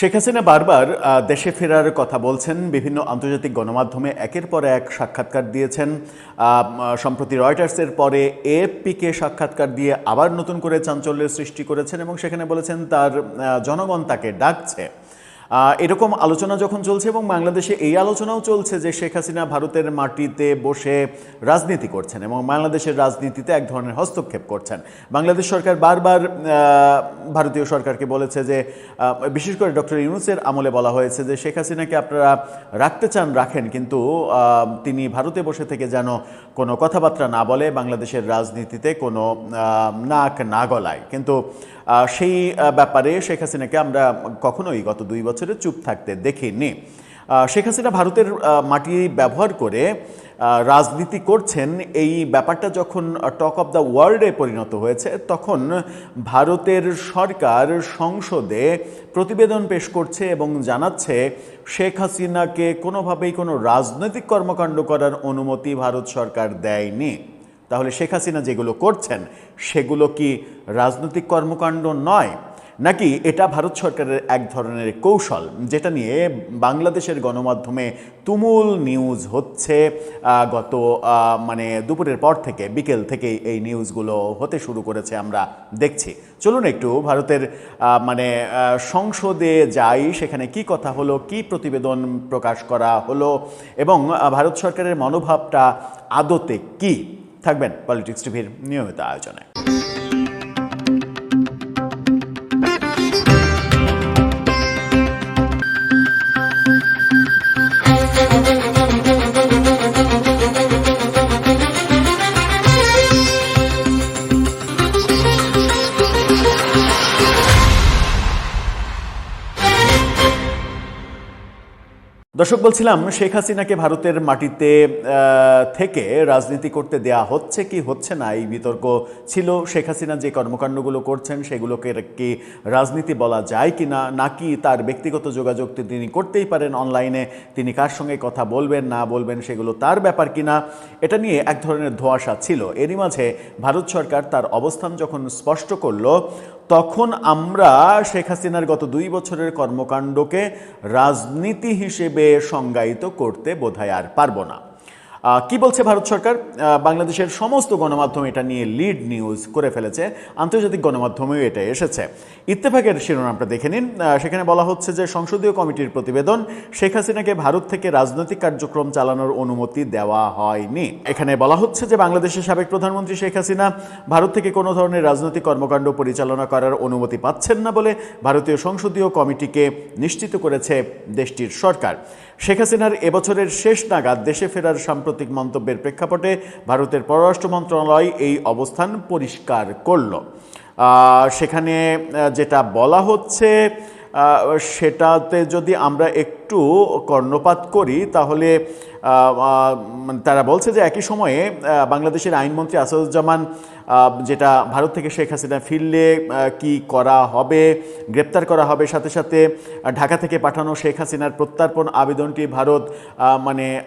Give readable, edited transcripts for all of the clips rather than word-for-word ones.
শেখ হাসিনা বারবার দেশে ফেরার কথা বলছেন। বিভিন্ন আন্তর্জাতিক গণমাধ্যমে একের পর এক সাক্ষাৎকার দিয়েছেন। সম্প্রতি রয়টার্সের পরে এএফপিকে সাক্ষাৎকার দিয়ে আবার নতুন করে চাঞ্চল্যের সৃষ্টি করেছেন এবং সেখানে বলেছেন তার জনগণ তাকে ডাকছে। এরকম আলোচনা যখন চলছে এবং বাংলাদেশে এই আলোচনাও চলছে যে শেখ হাসিনা ভারতের মাটিতে বসে রাজনীতি করছেন এবং বাংলাদেশের রাজনীতিতে এক ধরনের হস্তক্ষেপ করছেন। বাংলাদেশ সরকার বারবার ভারতীয় সরকারকে বলেছে যে, বিশেষ করে ডক্টর ইউনূসের আমলে বলা হয়েছে যে শেখ হাসিনাকে আপনারা রাখতে চান রাখেন, কিন্তু তিনি ভারতে বসে থেকে যেন কোনো কথাবার্তা না বলে, বাংলাদেশের রাজনীতিতে কোনো নাক না গলায়। কিন্তু সেই ব্যাপারে শেখ হাসিনাকে আমরা কখনোই গত 2 বছরে চুপ থাকতে দেখিনি। শেখ হাসিনা ভারতের মাটি ব্যবহার করে রাজনীতি করছেন, এই ব্যাপারটা যখন টক অফ দ্য ওয়ার্ল্ডে পরিণত হয়েছে, তখন ভারতের সরকার সংসদে প্রতিবেদন পেশ করছে এবং জানাচ্ছে শেখ হাসিনাকে কোনোভাবেই কোনো রাজনৈতিক কর্মকাণ্ড করার অনুমতি ভারত সরকার দেয়নি। তাহলে শেখ হাসিনা যেগুলো করছেন সেগুলো কি রাজনৈতিক কর্মকাণ্ড নয়, নাকি এটা ভারত সরকারের এক ধরনের কৌশল, যেটা নিয়ে বাংলাদেশের গণমাধ্যমে তুমুল নিউজ হচ্ছে? গত দুপুরের পর থেকে, বিকেল থেকেই এই নিউজগুলো হতে শুরু করেছে, আমরা দেখছি। চলুন একটু ভারতের সংসদে যাই, সেখানে কি কথা হলো, কি প্রতিবেদন প্রকাশ করা হলো এবং ভারত সরকারের মনোভাবটা আদতে কি। থাকবেন পলিটিক্স টিভির নিয়মিত আয়োজনে। দর্শক, বলছিলাম শেখ হাসিনাকে ভারতের মাটিতে থেকে রাজনীতি করতে দেয়া হচ্ছে কি হচ্ছে না, এই বিতর্ক ছিল। শেখ হাসিনা যে কর্মকাণ্ডগুলো করছেন সেগুলোকে কি রাজনীতি বলা যায় কি না, নাকি তার ব্যক্তিগত যোগাযোগ তিনি করতেই পারেন অনলাইনে, তিনি কার সঙ্গে কথা বলবেন না বলবেন সেগুলো তার ব্যাপার কিনা, এটা নিয়ে এক ধরনের ধোঁয়াশা ছিল। এরই মাঝে ভারত সরকার তার অবস্থান যখন স্পষ্ট করলো, তখন আমরা শেখ হাসিনার গত 2 বছরের কর্মকাণ্ডকে রাজনীতি হিসেবে সংজ্ঞায়িত করতে বোধহয় আর পারবো না। কি বলছে ভারত সরকার? বাংলাদেশের সমস্ত গণমাধ্যম এটা নিয়ে লিড নিউজ করে ফেলেছে, আন্তর্জাতিক গণমাধ্যমেও এটা এসেছে। ইত্তেফাকের শিরোনামটা দেখে নিন। সেখানে বলা হচ্ছে যে সংসদীয় কমিটির প্রতিবেদন, শেখ হাসিনাকে ভারত থেকে রাজনৈতিক কার্যক্রম চালানোর অনুমতি দেওয়া হয়নি। এখানে বলা হচ্ছে যে বাংলাদেশের সাবেক প্রধানমন্ত্রী শেখ হাসিনা ভারত থেকে কোনো ধরনের রাজনৈতিক কর্মকাণ্ড পরিচালনা করার অনুমতি পাচ্ছেন না বলে ভারতীয় সংসদীয় কমিটিকে নিশ্চিত করেছে দেশটির সরকার। শেখ হাসিনার এবছরের শেষ নাগাদ দেশে ফেরার সাম্প্রতিক মন্তব্যের প্রেক্ষাপটে ভারতের পররাষ্ট্র মন্ত্রণালয় এই অবস্থান পরিষ্কার করল। সেখানে যেটা বলা হচ্ছে সেটাতে যদি আমরা একটু কর্ণপাত করি, তাহলে তারা বলছে যে একই সময়ে বাংলাদেশের আইনমন্ত্রী আসাদুজ্জামান যেটা ভারত থেকে শেখ হাসিনা ফিরলে কি করা হবে, গ্রেপ্তার করা হবে, সাথে সাথে ঢাকা থেকে পাঠানো শেখ হাসিনার প্রত্যর্পণ আবেদনটি ভারত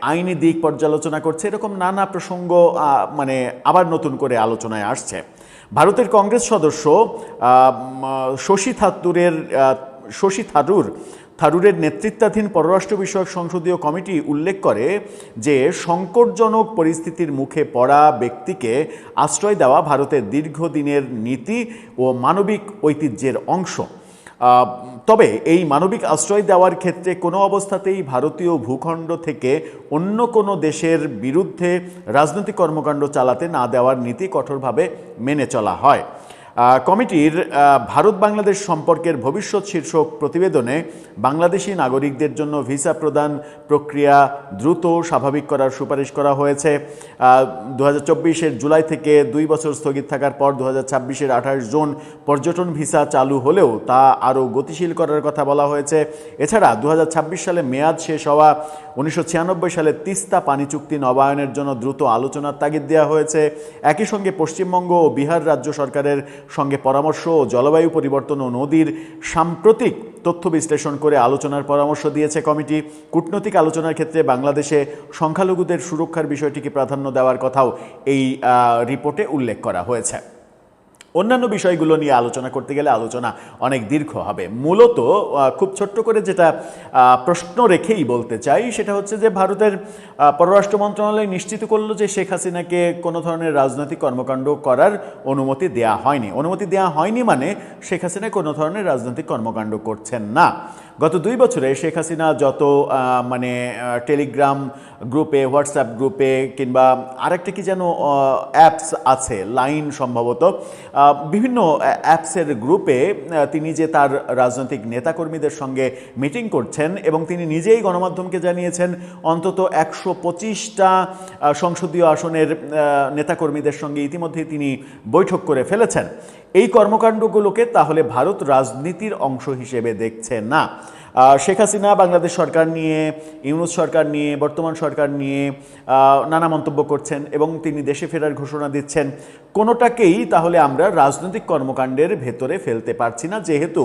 আইনি দিক পর্যালোচনা করছে, এরকম নানা প্রসঙ্গ আবার নতুন করে আলোচনায় আসছে। ভারতের কংগ্রেস সদস্য শশী থারুরের নেতৃত্বাধীন পররাষ্ট্র বিষয়ক সংসদীয় কমিটি উল্লেখ করে যে সংকটজনক পরিস্থিতির মুখে পড়া ব্যক্তিকে আশ্রয় দেওয়া ভারতের দীর্ঘদিনের নীতি ও মানবিক ঐতিহ্যের অংশ। তবে এই মানবিক আশ্রয় দেওয়ার ক্ষেত্রে কোনো অবস্থাতেই ভারতীয় ভূখণ্ড থেকে অন্য কোনো দেশের বিরুদ্ধে রাজনৈতিক কর্মকাণ্ড চালাতে না দেওয়ার নীতি কঠোরভাবে মেনে চলা হয়। কমিটির ভারত বাংলাদেশ সম্পর্কের ভবিষ্যৎ শীর্ষক প্রতিবেদনে বাংলাদেশি নাগরিকদের জন্য ভিসা প্রদান প্রক্রিয়া দ্রুত স্বাভাবিক করার সুপারিশ করা হয়েছে। 2024-এর জুলাই থেকে 2 বছর স্থগিত থাকার পর 2026-এর 28 জুন পর্যটন ভিসা চালু হলেও তা আরও গতিশীল করার কথা বলা হয়েছে। এছাড়া 2026 সালে মেয়াদ শেষ হওয়া 1996 সালে তিস্তা পানি চুক্তি নবায়নের জন্য দ্রুত আলোচনার তাগিদ দেওয়া হয়েছে। একই সঙ্গে পশ্চিমবঙ্গ ও বিহার রাজ্য সরকারের সঙ্গে পরামর্শ ও জলবায়ু পরিবর্তন ও নদীর সাম্প্রতিক তথ্য বিশ্লেষণ করে আলোচনার পরামর্শ দিয়েছে কমিটি। কূটনৈতিক আলোচনার ক্ষেত্রে বাংলাদেশে সংখ্যালঘুদের সুরক্ষার বিষয়টিকে প্রাধান্য দেওয়ার কথাও এই রিপোর্টে উল্লেখ করা হয়েছে। অন্যান্য বিষয়গুলো নিয়ে আলোচনা করতে গেলে আলোচনা অনেক দীর্ঘ হবে। মূলত খুব ছোট্ট করে যেটা প্রশ্ন রেখেই বলতে চাই সেটা হচ্ছে যে ভারতের পররাষ্ট্র মন্ত্রণালয় নিশ্চিত করলো যে শেখ হাসিনাকে কোনো ধরনের রাজনৈতিক কর্মকাণ্ড করার অনুমতি দেয়া হয়নি। অনুমতি দেয়া হয়নি মানে শেখ হাসিনা কোনো ধরনের রাজনৈতিক কর্মকাণ্ড করছেন না। গত 2 বছরে শেখ হাসিনা যত মানে টেলিগ্রাম গ্রুপে, হোয়াটসঅ্যাপ গ্রুপে কিংবা আরেকটা কি যেন অ্যাপস আছে, লাইন সম্ভবত, বিভিন্ন অ্যাপসের গ্রুপে তিনি যে তার রাজনৈতিক নেতাকর্মীদের সঙ্গে মিটিং করছেন এবং তিনি নিজেই গণমাধ্যমকে জানিয়েছেন অন্তত 125টা সংসদীয় আসনের নেতাকর্মীদের সঙ্গে ইতিমধ্যে তিনি বৈঠক করে ফেলেছেন। এই কর্মকাণ্ডগুলোকে তাহলে ভারত রাজনীতির অংশ হিসেবে দেখছে না। শেখ হাসিনা বাংলাদেশ সরকার নিয়ে, ইউনূস সরকার নিয়ে, বর্তমান সরকার নিয়ে নানা মন্তব্য করছেন এবং তিনি দেশে ফেরার ঘোষণা দিচ্ছেন। কোনোটাকেই তাহলে আমরা রাজনৈতিক কর্মকাণ্ডের ভেতরে ফেলতে পারছি না, যেহেতু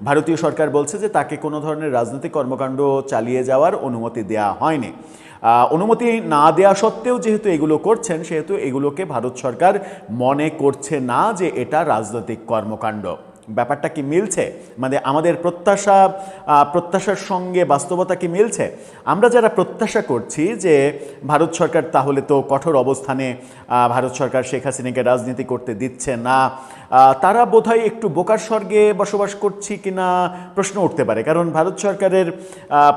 ভারতীয় সরকার বলছে যে তাকে কোনো ধরনের রাজনৈতিক কর্মকাণ্ড চালিয়ে যাওয়ার অনুমতি দেওয়া হয়নি। অনুমতি না দেওয়া সত্ত্বেও যেহেতু এগুলো করছেন, সেহেতু এগুলোকে ভারত সরকার মনে করছে না যে এটা রাজনৈতিক কর্মকাণ্ড। ব্যাপারটা কি মিলছে? মানে আমাদের প্রত্যাশার সঙ্গে বাস্তবতা কি মিলছে? আমরা যারা প্রত্যাশা করছি যে ভারত সরকার তাহলে তো কঠোর অবস্থানে, ভারত সরকার শেখ হাসিনাকে রাজনীতি করতে দিচ্ছে না, তারা বোধহয় একটু বোকার স্বর্গে বসবাস করছি কিনা প্রশ্ন উঠতে পারে। কারণ ভারত সরকারের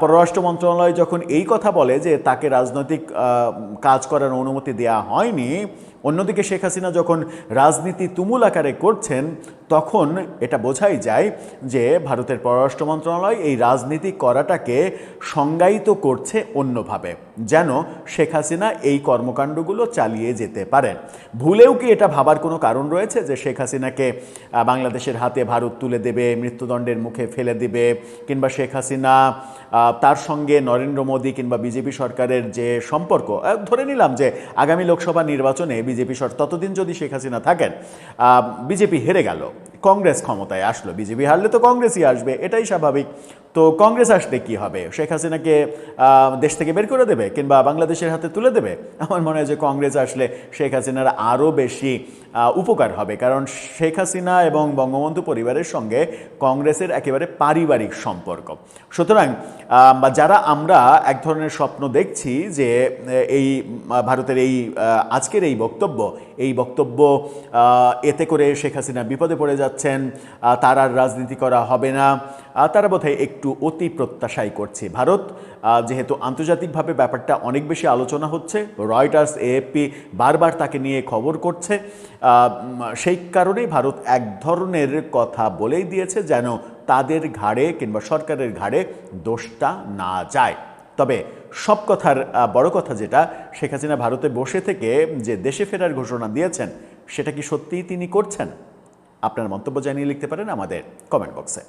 পররাষ্ট্র মন্ত্রণালয় যখন এই কথা বলে যে তাকে রাজনৈতিক কাজ করার অনুমতি দেওয়া হয়নি, অন্যদিকে শেখ হাসিনা যখন রাজনীতি তুমুল আকারে করছেন, তখন এটা বোঝাই যায় যে ভারতের পররাষ্ট্র মন্ত্রণালয় এই রাজনীতি করাটাকে সংজ্ঞায়িত করছে অন্যভাবে, যেন শেখ হাসিনা এই কর্মকাণ্ডগুলো চালিয়ে যেতে পারেন। ভুলেও কি এটা ভাবার কোনো কারণ রয়েছে যে শেখ হাসিনাকে বাংলাদেশের হাতে ভারত তুলে দেবে, মৃত্যুদণ্ডের মুখে ফেলে দেবে, কিংবা শেখ হাসিনা তার সঙ্গে নরেন্দ্র মোদী কিংবা বিজেপি সরকারের যে সম্পর্ক, ধরে নিলাম যে আগামী লোকসভা নির্বাচনে বিজেপি সরকার ততদিন যদি শেখ হাসিনা থাকেন, বিজেপি হেরে গেল, কংগ্রেস ক্ষমতায় আসলো, বিজেপি হারলে তো কংগ্রেসই আসবে, এটাই স্বাভাবিক। তো কংগ্রেস আসলে কি হবে? শেখ হাসিনাকে দেশ থেকে বের করে দেবে কিংবা বাংলাদেশের হাতে তুলে দেবে? আমার মনে হয় যে কংগ্রেস আসলে শেখ হাসিনার আরও বেশি উপকার হবে, কারণ শেখ হাসিনা এবং বঙ্গবন্ধু পরিবারের সঙ্গে কংগ্রেসের একেবারে পারিবারিক সম্পর্ক। সুতরাং যারা আমরা এক ধরনের স্বপ্ন দেখছি যে এই ভারতের এই আজকের এই বক্তব্য এতে করে শেখ হাসিনা বিপদে পড়ে যাচ্ছেন, তার আর রাজনীতি করা হবে না, তারা বোধহয় একটু অতি প্রত্যাশাই করছে। ভারত যেহেতু আন্তর্জাতিকভাবে ব্যাপারটা অনেক বেশি আলোচনা হচ্ছে, রয়টার্স, এএফপি বারবার তাকে নিয়ে খবর করছে, সেই কারণেই ভারত এক ধরনের কথা বলেই দিয়েছে যেন তাদের ঘাড়ে কিংবা সরকারের ঘাড়ে দোষটা না যায়। তবে সব কথার বড় কথা যেটা, শেখ হাসিনা ভারতে বসে থেকে যে দেশে ফেরার ঘোষণা দিয়েছেন, সেটা কি সত্যিই তিনি করছেন? আপনার মন্তব্য জানিয়ে লিখতে পারেন আমাদের কমেন্ট বক্সে।